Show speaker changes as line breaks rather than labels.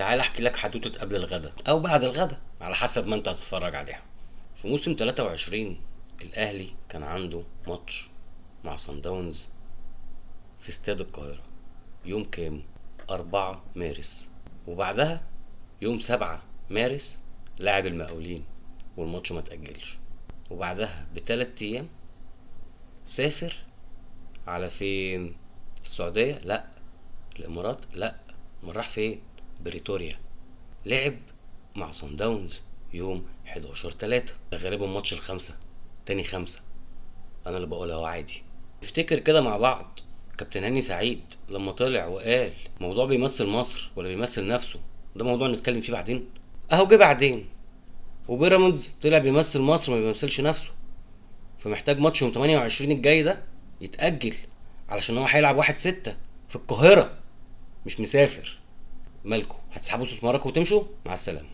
تعال احكي لك حدوتة قبل الغدا او بعد الغدا على حسب ما انت هتتفرج عليها. في موسم 23 الاهلي كان عنده ماتش مع صن داونز في استاد القاهرة. يوم كام؟ 4 مارس. وبعدها يوم 7 مارس لاعب المقاولين والماتش ما تأجلش. وبعدها ب3 ايام سافر على فين؟ السعودية؟ لا. الامارات؟ لا. امال راح فين؟ بريتوريا. لعب مع صن داونز يوم 11/3. ده غالبا ماتش ال5، تاني 5. انا اللي بقولها هو عادي. افتكر كده مع بعض كابتن هاني سعيد لما طلع وقال موضوع بيمثل مصر ولا بيمثل نفسه، ده موضوع نتكلم فيه بعدين. اهو جه بعدين. وبيراميدز طلع بيمثل مصر ما بيمثلش نفسه، فمحتاج ماتش يوم 28 الجاي ده يتأجل علشان هو هيلعب 1/6 في القاهرة، مش مسافر. مالكو هتسحبوا استثماركم وتمشوا؟ مع السلامة.